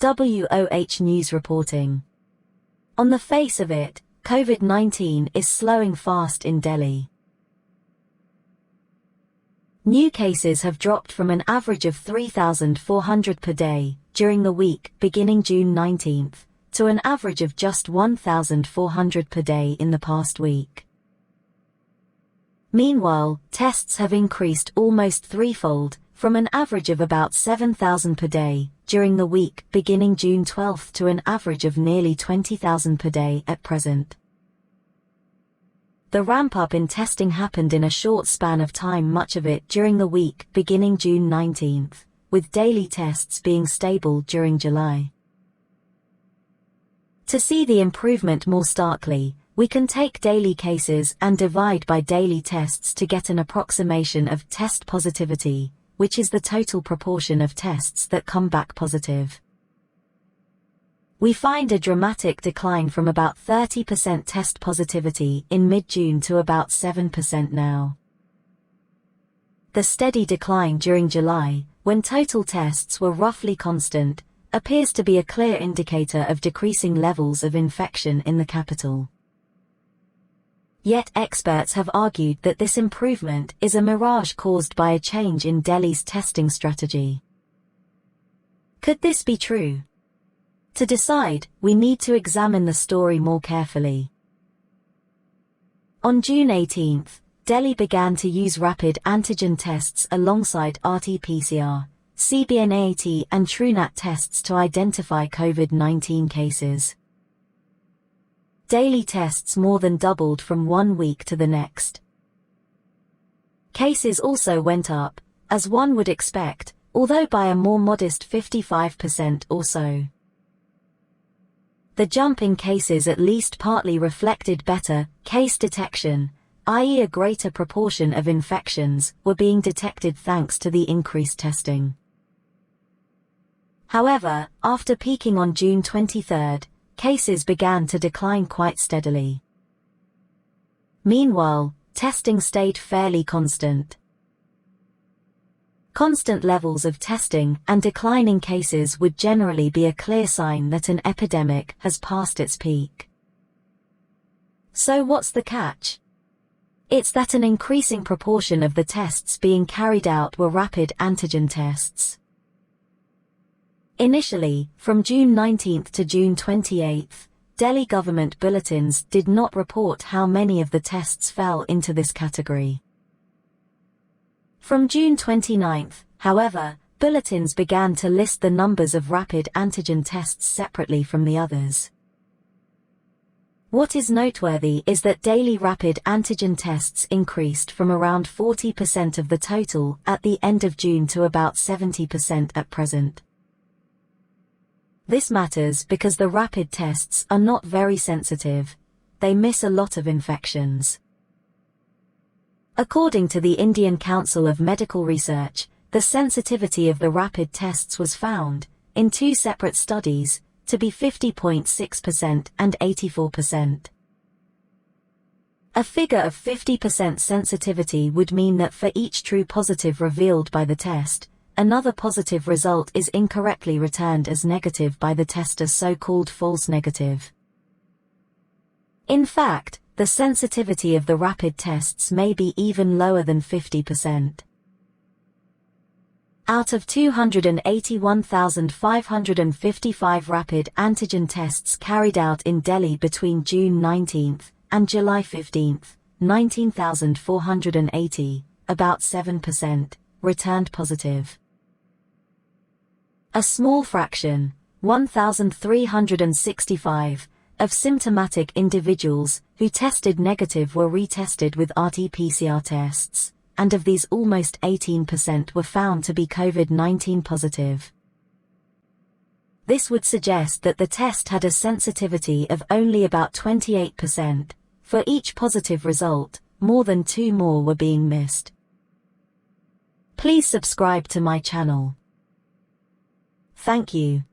WOH News reporting. On the face of it, COVID-19 is slowing fast in Delhi. New cases have dropped from an average of 3,400 per day during the week beginning June 19th to an average of just 1,400 per day in the past week. Meanwhile, tests have increased almost threefold, from an average of about 7,000 per day during the week beginning June 12th to an average of nearly 20,000 per day at present. The ramp-up in testing happened in a short span of time, much of it during the week beginning June 19th, with daily tests being stable during July. To see the improvement more starkly, we can take daily cases and divide by daily tests to get an approximation of test positivity, which is the total proportion of tests that come back positive. We find a dramatic decline from about 30% test positivity in mid-June to about 7% now. The steady decline during July, when total tests were roughly constant, appears to be a clear indicator of decreasing levels of infection in the capital. Yet experts have argued that this improvement is a mirage caused by a change in Delhi's testing strategy. Could this be true? To decide, we need to examine the story more carefully. On June 18th, Delhi began to use rapid antigen tests alongside RT-PCR, cbNAT and TrueNAT tests to identify COVID-19 cases. Daily tests more than doubled from one week to the next. Cases also went up, as one would expect, although by a more modest 55% or so. The jump in cases at least partly reflected better case detection, i.e. a greater proportion of infections were being detected thanks to the increased testing. However, after peaking on June 23rd, cases began to decline quite steadily. Meanwhile, testing stayed fairly constant. Constant levels of testing and declining cases would generally be a clear sign that an epidemic has passed its peak. So what's the catch? It's that an increasing proportion of the tests being carried out were rapid antigen tests. Initially, from June 19th to June 28th, Delhi government bulletins did not report how many of the tests fell into this category. From June 29th, however, bulletins began to list the numbers of rapid antigen tests separately from the others. What is noteworthy is that daily rapid antigen tests increased from around 40% of the total at the end of June to about 70% at present. This matters because the rapid tests are not very sensitive. They miss a lot of infections. According to the Indian Council of Medical Research, the sensitivity of the rapid tests was found, in two separate studies, to be 50.6% and 84%. A figure of 50% sensitivity would mean that for each true positive revealed by the test, another positive result is incorrectly returned as negative by the tester's so-called false negative. In fact, the sensitivity of the rapid tests may be even lower than 50%. Out of 281,555 rapid antigen tests carried out in Delhi between June 19th and July 15th, 19,480, about 7%, returned positive. A small fraction, 1,365, of symptomatic individuals who tested negative were retested with RT-PCR tests, and of these almost 18% were found to be COVID-19 positive. This would suggest that the test had a sensitivity of only about 28%. For each positive result, more than 2 more were being missed. Please subscribe to my channel. Thank you.